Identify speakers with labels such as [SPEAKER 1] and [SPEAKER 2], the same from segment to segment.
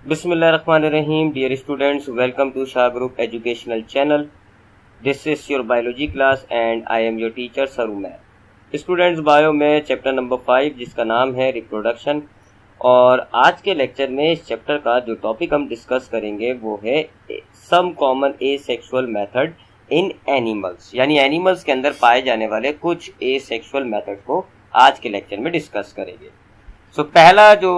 [SPEAKER 1] Bismillahirrahmanirrahim. Dear students, welcome to Shah Group Educational Channel. This is your biology class and I am your teacher Saruman. Students, bio में chapter number 5 जिसका नाम है reproduction, और आज के lecture में इस चैप्टर का जो टॉपिक हम डिस्कस करेंगे वो है some common asexual method in animals, यानी एनिमल्स के अंदर पाए जाने वाले कुछ एसेक्सुअल मेथड को आज के लेक्चर में डिस्कस करेंगे। सो पहला जो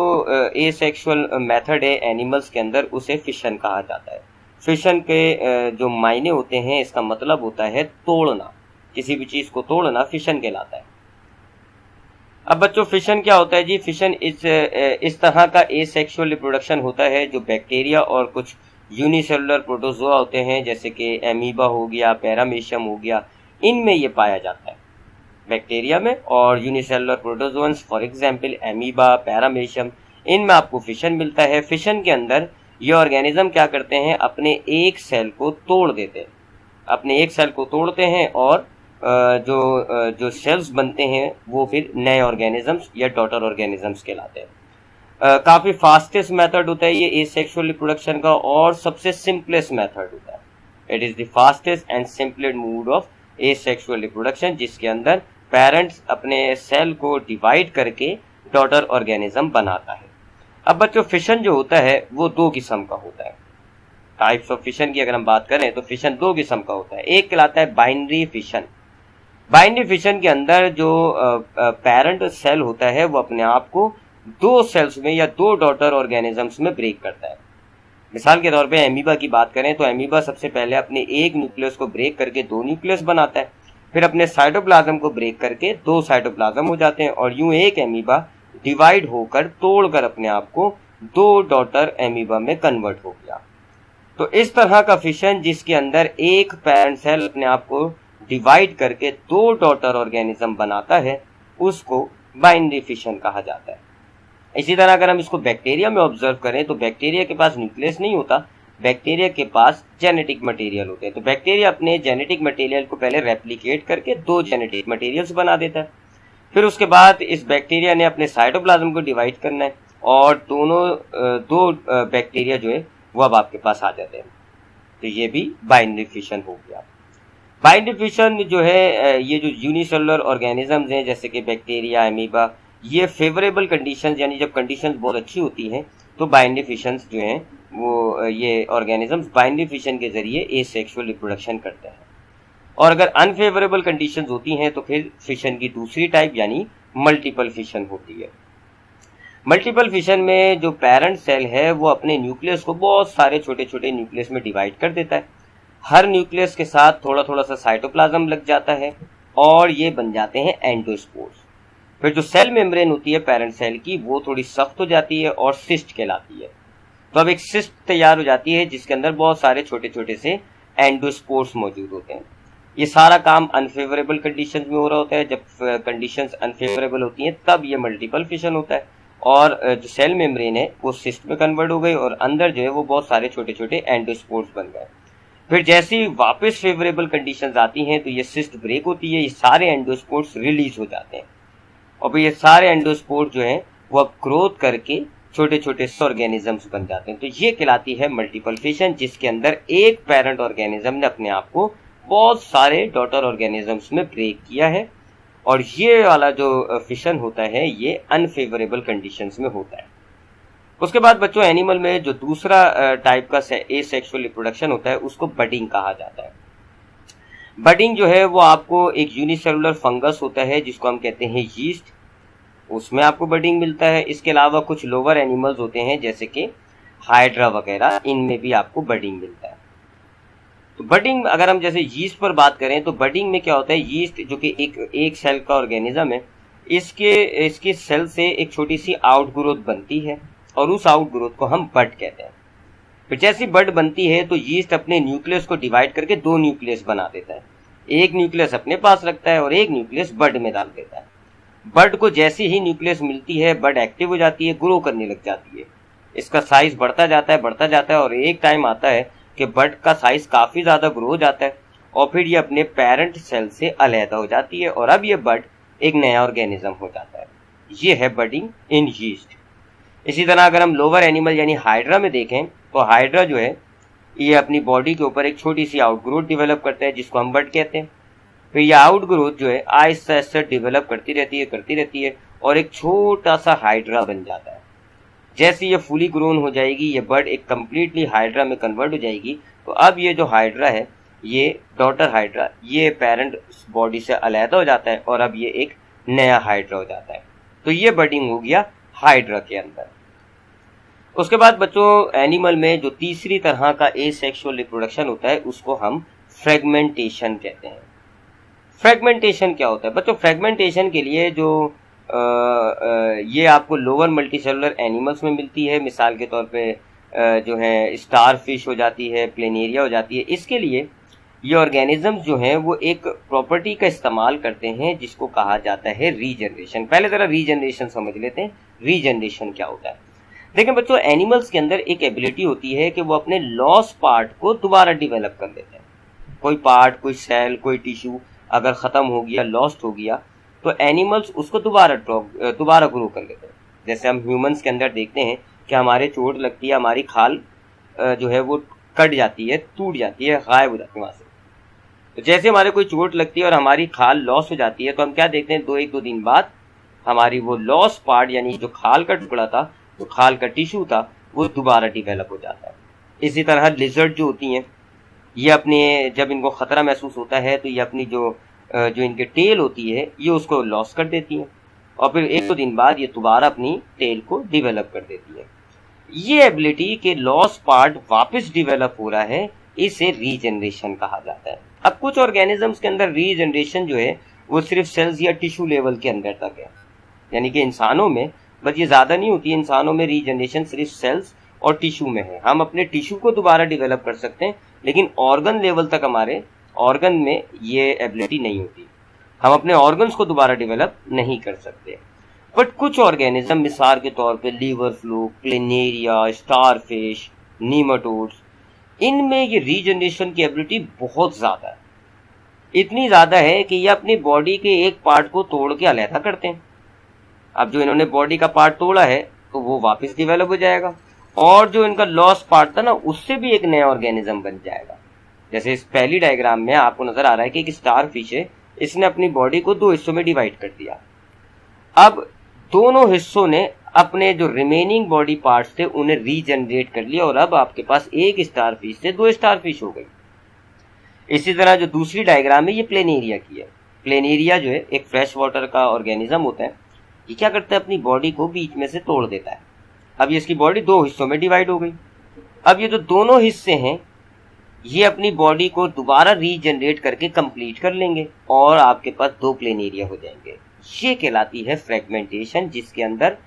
[SPEAKER 1] एसेक्सुअल मेथड है एनिमल्स के अंदर उसे फिशन कहा जाता है। फिशन के जो मायने होते हैं, इसका मतलब होता है तोड़ना, किसी भी चीज को तोड़ना फिशन कहलाता है। अब बच्चों, फिशन क्या होता है जी? फिशन इस तरह का एसेक्सुअल रिप्रोडक्शन होता है जो बैक्टीरिया और कुछ यूनिसेलुलर प्रोटोजोआ होते हैं, जैसे कि एमीबा हो गया, पैरामीशियम हो गया, इनमें ये पाया जाता है बैक्टीरिया में, और unicellular protozoans for example amoeba, paramecium, इनमें आपको फिशन मिलता है। फिशन के अंदर ये ऑर्गेनिज्म क्या करते हैं, अपने एक सेल को तोड़ देते हैं, अपने एक सेल को तोड़ते हैं और जो सेल्स बनते हैं वो फिर नए ऑर्गेनिजम्स या डॉटर ऑर्गेनिजम्स कहलाते हैं। काफी फास्टेस्ट मेथड होता है ये एसेक्सुअल रिप्रोडक्शन का, और सबसे सिंपलेस्ट मेथड होता है। It is the fastest and simplest mole of asexual reproduction, जिसके अंदर पेरेंट्स अपने सेल को डिवाइड करके डॉटर ऑर्गेनिज्म बनाता है। अब बच्चों, फिशन जो होता है वो दो किस्म का होता है। टाइप्स ऑफ फिशन की अगर हम बात करें तो फिशन दो किस्म का होता है। एक कहलाता है बाइनरी फिशन। बाइनरी फिशन के अंदर जो पेरेंट सेल होता है वो अपने आप को दो सेल्स में या दो डॉटर ऑर्गेनिजम्स में ब्रेक करता है। मिसाल के तौर पे एमीबा की बात करें तो एमीबा सबसे पहले अपने एक न्यूक्लियस को ब्रेक करके दो न्यूक्लियस बनाता है, फिर अपने साइटोप्लाज्म को ब्रेक करके दो साइटोप्लाज्म हो जाते हैं, और यूं एक एमीबा डिवाइड होकर तोड़कर अपने आप को दो डॉटर एमीबा में कन्वर्ट हो गया। तो इस तरह का फिशन जिसके अंदर एक पेरेंट सेल अपने आप को डिवाइड करके दो डॉटर ऑर्गेनिज्म बनाता है, उसको बाइनरी फिशन कहा जाता है। इसी तरह अगर हम इसको बैक्टीरिया में ऑब्जर्व करें तो बैक्टीरिया के पास न्यूक्लियस नहीं होता, बैक्टीरिया के पास जेनेटिक मटेरियल होते हैं। तो बैक्टीरिया अपने जेनेटिक मटेरियल को पहले रेप्लिकेट करके दो जेनेटिक मटेरियल्स बना देता है, फिर उसके बाद इस बैक्टीरिया ने अपने साइटोप्लाज्म को डिवाइड करना है, और दो बैक्टीरिया जो है वो अब आपके पास आ जाते हैं। तो ये भी बाइनरी फिशन हो गया। बाइनरी फिशन जो है, ये जो यूनिसेलुलर ऑर्गेनिजम्स हैं जैसे कि बैक्टीरिया, एमीबा, ये फेवरेबल कंडीशंस, यानी जब कंडीशंस बहुत अच्छी होती हैं तो बाइनरी फिशंस जो हैं वो ये ऑर्गेनिजम्स बाइनरी फिशन के जरिए एसेक्सुअल रिप्रोडक्शन करते हैं। और अगर अनफेवरेबल कंडीशंस होती हैं तो फिर फिशन की दूसरी टाइप यानी मल्टीपल फिशन होती है। मल्टीपल फिशन में जो पेरेंट सेल है वो अपने न्यूक्लियस को बहुत सारे छोटे छोटे न्यूक्लियस में डिवाइड कर देता है। हर न्यूक्लियस के साथ थोड़ा थोड़ा सा साइटोप्लाज्म लग जाता है और ये बन जाते हैं एंडोस्पोर्स। फिर जो सेल मेम्ब्रेन होती है पेरेंट सेल की वो थोड़ी सख्त हो जाती है और सिस्ट कहलाती है। तो अब एक सिस्ट तैयार हो जाती है जिसके अंदर बहुत सारे छोटे छोटे से एंडोस्पोर्स मौजूद होते हैं। ये सारा काम अनफेवरेबल कंडीशंस में हो रहा होता है। जब कंडीशंस अनफेवरेबल होती हैं तब ये मल्टीपल फिशन होता है, और जो सेल मेम्ब्रेन है वो सिस्ट में कन्वर्ट हो गई और अंदर जो है वो बहुत सारे छोटे छोटे एंडोस्पोर्स बन गए। फिर जैसे ही वापस फेवरेबल कंडीशंस आती हैं तो ये सिस्ट ब्रेक होती है, ये सारे एंडोस्पोर्स रिलीज हो जाते हैं, और ये सारे एंडोस्पोर्स जो हैं वो अब ग्रोथ करके छोटे छोटे ऑर्गेनिजम्स बन जाते हैं। तो ये कहलाती है मल्टीपल फिशन, जिसके अंदर एक पेरेंट ऑर्गेनिज्म ने अपने आप को बहुत सारे डॉटर ऑर्गेनिजम्स में ब्रेक किया है, और ये वाला जो फिशन होता है ये अनफेवरेबल कंडीशंस में होता है। उसके बाद बच्चों, एनिमल में जो दूसरा टाइप का एसेक्सुअल रिप्रोडक्शन होता है उसको बडिंग कहा जाता है। बडिंग जो है वो आपको एक यूनिसेलुलर फंगस होता है जिसको हम कहते हैं यीस्ट, उसमें आपको बडिंग मिलता है। इसके अलावा कुछ लोअर एनिमल्स होते हैं जैसे कि हाइड्रा वगैरह, इनमें भी आपको बडिंग मिलता है। तो बडिंग अगर हम जैसे यीस्ट पर बात करें तो बडिंग में क्या होता है, यीस्ट जो कि एक सेल का ऑर्गेनिज्म है, इसके सेल से एक छोटी सी आउटग्रोथ बनती है और उस आउटग्रोथ को हम बड कहते हैं। फिर जैसी बड बनती है तो यीस्ट अपने न्यूक्लियस को डिवाइड करके दो न्यूक्लियस बना देता है। एक न्यूक्लियस अपने पास रखता है और एक न्यूक्लियस बड में डाल देता है। बड को जैसी ही न्यूक्लियस मिलती है बड एक्टिव हो जाती है, ग्रो करने लग जाती है, इसका साइज बढ़ता जाता है और एक टाइम आता है कि बड का साइज काफी ज्यादा ग्रो हो जाता है और फिर ये अपने पेरेंट सेल से अलहदा हो जाती है और अब ये बड एक नया ऑर्गेनिज्म हो जाता है। ये है बडिंग इन यीस्ट। इसी तरह अगर हम लोअर एनिमल यानी हाइड्रा में देखें तो हाइड्रा जो है ये अपनी बॉडी के ऊपर एक छोटी सी आउटग्रोथ डेवलप करता है जिसको हम बड कहते हैं। फिर ये आउटग्रोथ जो है आहिस्ता आहिस्ता डेवलप करती रहती है और एक छोटा सा हाइड्रा बन जाता है। जैसे ये फुली ग्रोन हो जाएगी, ये बर्ड एक कंप्लीटली हाइड्रा में कन्वर्ट हो जाएगी, तो अब ये जो हाइड्रा है, ये डॉटर हाइड्रा, ये पेरेंट बॉडी से अलहदा हो जाता है और अब ये एक नया हाइड्रा हो जाता है। तो ये बर्डिंग हो गया हाइड्रा के अंदर। उसके बाद बच्चों एनिमल में जो तीसरी तरह का एसेक्सुअल रिप्रोडक्शन होता है उसको हम फ्रेगमेंटेशन कहते हैं। फ्रेगमेंटेशन क्या होता है बच्चों? फ्रेगमेंटेशन के लिए जो ये आपको लोअर मल्टीसेलुलर एनिमल्स में मिलती है। मिसाल के तौर पे जो है स्टार फिश हो जाती है, प्लेनेरिया हो जाती है। इसके लिए ये ऑर्गेनिजम्स जो हैं वो एक प्रॉपर्टी का इस्तेमाल करते हैं जिसको कहा जाता है रीजनरेशन। पहले जरा रीजनरेशन समझ लेते हैं। रीजनरेशन क्या होता है? देखें बच्चों, एनिमल्स के अंदर एक एबिलिटी होती है कि वो अपने लॉस पार्ट को दोबारा डिवेलप कर लेते हैं। कोई पार्ट, कोई सेल, कोई टिश्यू अगर ख़त्म हो गया, लॉस्ट हो गया, तो एनिमल्स उसको दोबारा ग्रो कर लेते हैं। जैसे हम ह्यूमंस के अंदर देखते हैं कि हमारे चोट लगती है, हमारी खाल जो है वो कट जाती है, टूट जाती है, गायब हो जाती है वहाँ से। तो जैसे हमारे कोई चोट लगती है और हमारी खाल लॉस हो जाती है तो हम क्या देखते हैं, एक दो दिन बाद हमारी वो लॉस पार्ट यानी जो खाल का टुकड़ा था, जो खाल का टिश्यू था, वो दोबारा डिवेलप हो जाता है। इसी तरह लिजर्ड जो होती हैं, ये अपने जब इनको ख़तरा महसूस होता है तो ये अपनी जो इनके टेल होती है ये उसको लॉस कर देती है और फिर एक दो दिन बाद ये दोबारा अपनी टेल को डिवेलप कर देती है। ये एबिलिटी के लॉस पार्ट वापस डिवेलप हो रहा है, इसे रीजनरेशन कहा जाता है। अब कुछ ऑर्गेनिजम्स के अंदर रीजनरेशन जो है वो सिर्फ सेल्स या टिश्यू लेवल के अंदर तक है, यानी कि इंसानों में बस ये ज़्यादा नहीं होती है। इंसानों में रीजनरेशन सिर्फ सेल्स और टिश्यू में है। हम अपने टिश्यू को दोबारा डिवेलप कर सकते हैं लेकिन ऑर्गन लेवल तक हमारे ऑर्गन में ये एबिलिटी नहीं होती। हम अपने ऑर्गन्स को दोबारा डेवलप नहीं कर सकते। बट कुछ ऑर्गेनिज्म मिसाल के तौर पे liver fluke, planaria, starfish, nematodes, इनमें ये रीजनरेशन की एबिलिटी बहुत ज़्यादा है। इतनी ज़्यादा है कि ये अपनी बॉडी के एक पार्ट को तोड़ के अलहदा करते हैं। अब जो इन्होंने बॉडी का पार्ट तोड़ा है तो वो वापस डिवेलप हो जाएगा और जो इनका लॉस पार्ट था ना, उससे भी एक नया ऑर्गेनिज्म बन जाएगा। जैसे इस पहली डायग्राम में आपको नजर आ रहा है कि एक स्टार फिश है, इसने अपनी बॉडी को दो हिस्सों में डिवाइड कर दिया। अब दोनों हिस्सों ने अपने जो रिमेनिंग बॉडी पार्ट्स थे उन्हें रीजनरेट कर लिया और अब आपके पास एक स्टार फिश से दो स्टार फिश हो गई। इसी तरह जो दूसरी डायग्राम है ये प्लेनेरिया की है। प्लेनेरिया जो है एक फ्रेश वाटर का ऑर्गेनिज्म होता है। ये क्या करता है, अपनी बॉडी को बीच में से तोड़ देता है। अब ये इसकी बॉडी दो हिस्सों में डिवाइड हो गई। अब ये जो दोनों हिस्से हैं ये अपनी बॉडी को दोबारा रीजनरेट करके कंप्लीट कर लेंगे और आपके पास दो प्लेनेरिया हो जाएंगे। ये कहलाती है फ्रेगमेंटेशन, जिसके अंदर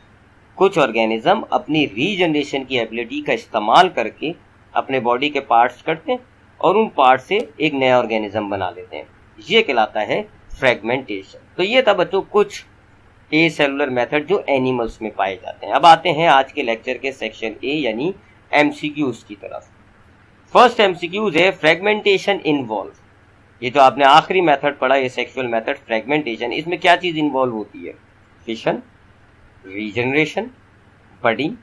[SPEAKER 1] कुछ ऑर्गेनिज्म अपनी रीजनरेशन की एबिलिटी का इस्तेमाल करके अपने बॉडी के पार्ट्स करते हैं और उन पार्ट से एक नया ऑर्गेनिज्म बना लेते हैं। ये कहलाता है फ्रेगमेंटेशन। तो ये था बच्चों कुछ ए सेलुलर मेथड जो एनिमल्स में पाए जाते हैं। अब आते हैं आज के लेक्चर के सेक्शन ए यानी एमसीक्यूज की तरफ। फर्स्ट एमसीक्यूज है फ्रेगमेंटेशन इन्वॉल्व। ये जो आपने आखिरी मेथड पढ़ा, ये सेक्सुअल मेथड फ्रेगमेंटेशन, इसमें क्या चीज इन्वॉल्व होती है? फिशन, रीजनरेशन, बडिंग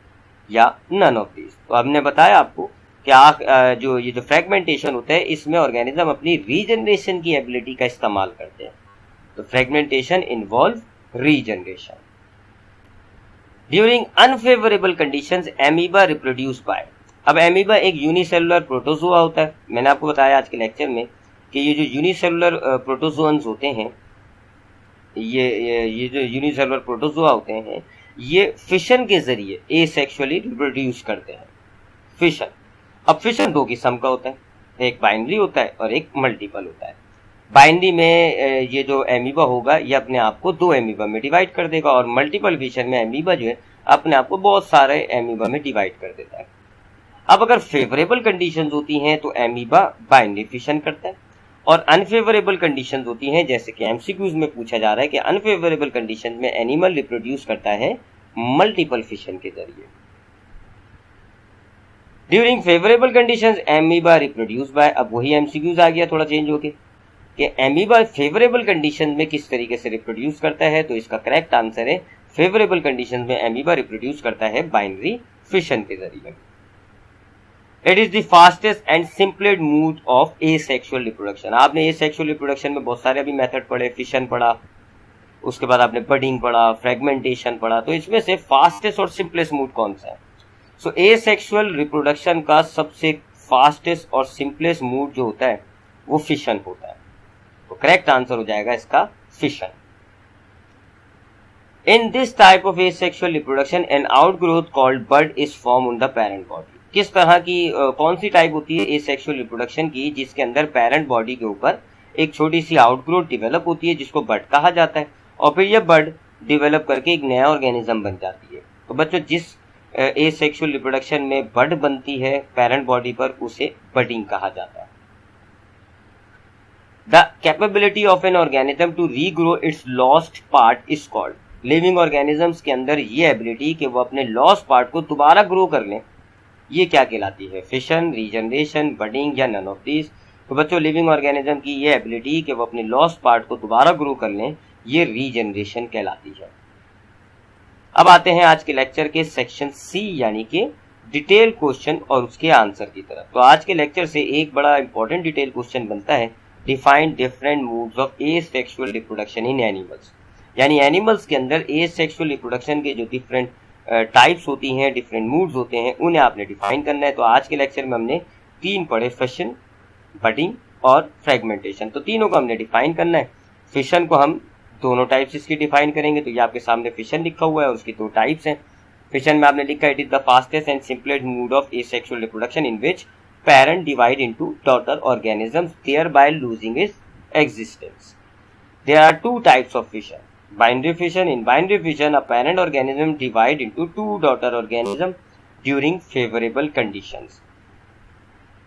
[SPEAKER 1] या नन ऑफ दिस। तो हमने बताया आपको कि जो ये जो फ्रेगमेंटेशन होता है इसमें ऑर्गेनिज्म अपनी रीजनरेशन की एबिलिटी का इस्तेमाल करते हैं। तो fragmentation involve regeneration. During unfavourable conditions amoeba reproduce by. अब एमीबा एक यूनिसेलुलर प्रोटोजोआ होता है। मैंने आपको बताया आज के लेक्चर में कि ये जो यूनिसेलुलर प्रोटोजोअन्स होते हैं, ये जो यूनिसेलुलर प्रोटोजोआ होते हैं, ये फिशन के जरिए एसेक्सुअली रिप्रोड्यूस करते हैं। फिशन, अब फिशन दो किस्म का होता है, एक बाइनरी होता है और एक मल्टीपल होता है। बाइनरी में ये जो एमीबा होगा ये अपने आप को दो एमीबा में डिवाइड कर देगा और मल्टीपल फिशन में एमीबा जो है अपने आप को बहुत सारे एमीबा में डिवाइड कर देता है। अब अगर फेवरेबल कंडीशंस होती हैं तो एमीबा बाइनरी फिशन करता है और अनफेवरेबल कंडीशंस होती हैं, जैसे कि एमसीक्यूज में पूछा जा रहा है कि अनफेवरेबल कंडीशंस में एनिमल रिप्रोड्यूस करता है मल्टीपल फिशन के जरिए। During favourable conditions amoeba reproduce by. अब वही एमसीक्यूज आ गया थोड़ा चेंज होके कि एमीबा फेवरेबल कंडीशन में किस तरीके से रिप्रोड्यूस करता है। तो इसका करेक्ट आंसर है फेवरेबल कंडीशन में एमीबा रिप्रोड्यूस करता है बाइनरी फिशन के जरिए। It is the fastest and simplest mole of asexual reproduction. आपने एसेक्सुअल रिप्रोडक्शन में बहुत सारे अभी मेथड पढ़े, फिशन पढ़ा, उसके बाद आपने बडिंग पढ़ा, फ्रेगमेंटेशन पढ़ा, तो इसमें से फास्टेस्ट और सिंपलेस्ट मोड कौन सा है? सो एसेक्सुअल रिप्रोडक्शन का सबसे फास्टेस्ट और सिंपलेस्ट मोड जो होता है वो फिशन होता है। तो करेक्ट आंसर हो जाएगा इसका fission. In this type of asexual reproduction an outgrowth called bud is form on the parent body. किस तरह की कौन सी टाइप होती है एसेक्सुअल रिप्रोडक्शन की, जिसके अंदर पेरेंट बॉडी के ऊपर एक छोटी सी आउटग्रोथ डेवलप होती है जिसको बड कहा जाता है, और फिर यह बड डेवलप करके एक नया ऑर्गेनिज्म बन जाती है। तो बच्चों जिस एसेक्सुअल रिप्रोडक्शन में बड बनती है पेरेंट बॉडी पर उसे बडिंग कहा जाता है। The capability of an organism to regrow its lost part is called. Living organisms के अंदर ये एबिलिटी कि वो अपने लॉस्ट पार्ट को दोबारा ग्रो कर लें, ये क्या कहलाती है? फिशन, रीजनरेशन, बडिंग या नन ऑफ दीज। तो बच्चों लिविंग ऑर्गेनिज्म की ये एबिलिटी कि वो अपने लॉस्ट पार्ट को दोबारा ग्रो कर लें, ये रीजनरेशन कहलाती है। अब आते हैं आज के लेक्चर के सेक्शन सी यानी कि डिटेल क्वेश्चन और उसके आंसर की तरफ। तो आज के लेक्चर से एक बड़ा इंपॉर्टेंट डिटेल क्वेश्चन बनता है, define different modes of asexual reproduction in animals. यानी एनिमल्स के अंदर एसेक्सुअल रिप्रोडक्शन के जो डिफरेंट टाइप्स होती हैं, डिफरेंट मूड्स होते हैं, उन्हें आपने डिफाइन करना है। तो आज के लेक्चर में हमने 3 पढ़े, फिशन, बडिंग और फ्रेगमेंटेशन। तो तीनों को हमने डिफाइन करना है। फिशन को हम दोनों टाइप्स इसकी डिफाइन करेंगे। तो ये आपके सामने फिशन लिखा हुआ है और उसकी 2 टाइप्स हैं। फिशन में आपने लिखा है it is the fastest and simplest mole of asexual reproduction in which parent divide into daughter organisms, thereby losing its existence. There are 2 types of fission. Binary fission. In binary fission, a parent organism divide into 2 daughter organisms during favorable conditions.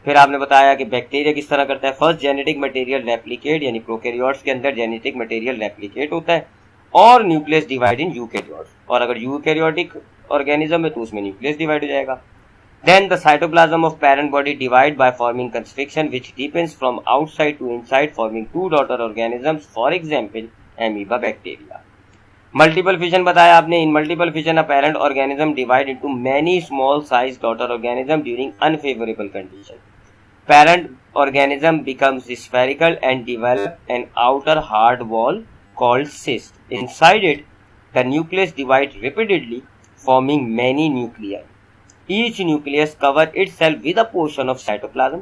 [SPEAKER 1] फिर आपने बताया कि bacteria किस तरह करता है। First genetic material replicate, यानी prokaryotes के अंदर जेनेटिक मटेरियल रेप्लिकेट होता है और न्यूक्लियस डिवाइड इन यूकैरियोट्स, और अगर यूकैरियोटिक ऑर्गेनिज्म है तो उसमें न्यूक्लियस डिवाइड हो जाएगा। Then the cytoplasm of parent body divide by forming constriction which deepens from outside to inside, forming 2 daughter organisms, for example amoeba bacteria. Multiple fission बताया आपने। In multiple fission a parent organism divide into many small sized daughter organisms during unfavorable condition. Parent organism becomes spherical and develop an outer hard wall called cyst. Inside it the nucleus divides repeatedly, forming many nuclei. Each nucleus covers itself with a portion of cytoplasm.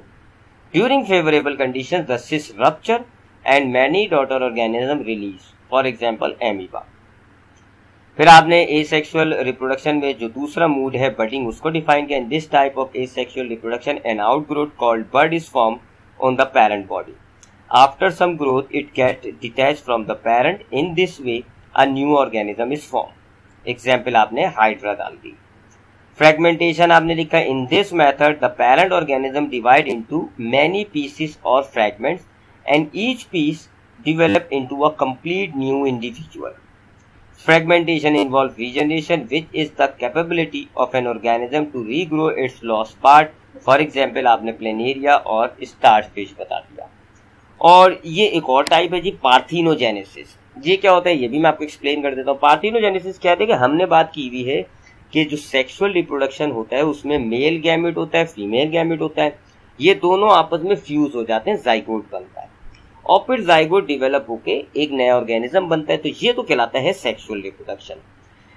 [SPEAKER 1] During favorable conditions, the cyst rupture and many daughter organisms release. For example, amoeba. फिर आपने asexual reproduction में जो दूसरा mood है budding, उसको define किया। In this type of asexual reproduction, an outgrowth called bud is formed on the parent body. After some growth, it gets detached from the parent. In this way, a new organism is formed. Example आपने hydra डाल दी। Fragmentation आपने लिखा in this method the parent organism divide into many pieces और fragments and each piece develop into a complete new individual. Fragmentation involve regeneration which is the capability of an organism to regrow its lost part. For example आपने planaria और starfish बता दिया। और ये एक और type है जी, पार्थिनोजेनेसिस। ये क्या होता है ये भी मैं आपको एक्सप्लेन कर देता हूँ। पार्थिनोजेनेसिस क्या है कि हमने बात की हुई है कि जो सेक्सुअल रिप्रोडक्शन होता है उसमें मेल गैमेट होता है, फीमेल गैमेट होता है, ये दोनों आपस में फ्यूज हो जाते हैं, जाइगोट बनता है और फिर जाइगोट डेवलप होके एक नया ऑर्गेनिज्म बनता है। तो ये तो कहलाता है सेक्सुअल रिप्रोडक्शन।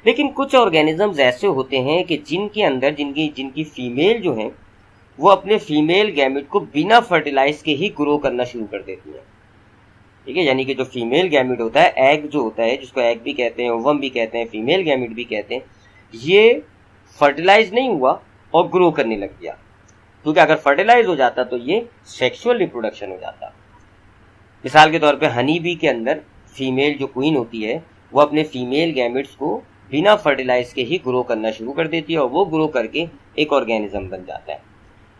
[SPEAKER 1] लेकिन कुछ ऑर्गेनिजम्स ऐसे होते हैं कि जिनके अंदर जिनकी फीमेल जो है वो अपने फीमेल गैमेट को बिना फर्टिलाइज के ही ग्रो करना शुरू कर देती है। ठीक है, यानी कि जो फीमेल गैमेट होता है, एग जो होता है, जिसको एग भी कहते हैं, ओवम भी कहते हैं, फीमेल गैमेट भी कहते हैं, ये फर्टिलाइज नहीं हुआ और ग्रो करने लग गया। क्योंकि अगर फर्टिलाइज हो जाता तो ये सेक्सुअल रिप्रोडक्शन हो जाता। मिसाल के तौर पे हनी बी के अंदर फीमेल जो क्वीन होती है वो अपने फीमेल गैमेट्स को बिना फर्टिलाइज के ही ग्रो करना शुरू कर देती है और वो ग्रो करके एक ऑर्गेनिज्म बन जाता है।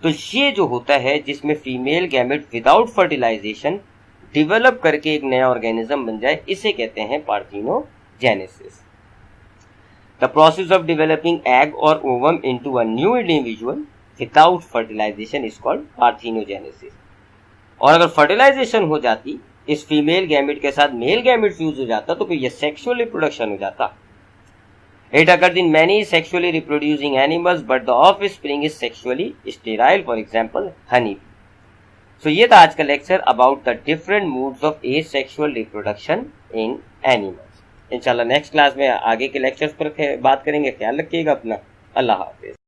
[SPEAKER 1] तो ये जो होता है जिसमें female gamete without fertilisation develop करके एक नया ऑर्गेनिज्म बन जाए, इसे कहते हैं parthenogenesis. The process of developing egg or ovum into a new individual without fertilization is called parthenogenesis. और अगर फर्टिलाइजेशन हो जाती, इस फीमेल गैमेट के साथ मेल गैमेट फ्यूज हो जाता, तो फिर यह सेक्सुअल रिप्रोडक्शन हो जाता। It occurs in many sexually reproducing animals, but the offspring is sexually sterile, for example, honeybee. So ये था आज का lecture about the different moods of asexual reproduction in animals. इंशाल्लाह नेक्स्ट क्लास में आगे के लेक्चर्स पर बात करेंगे। ख्याल रखिएगा अपना। अल्लाह हाफिज।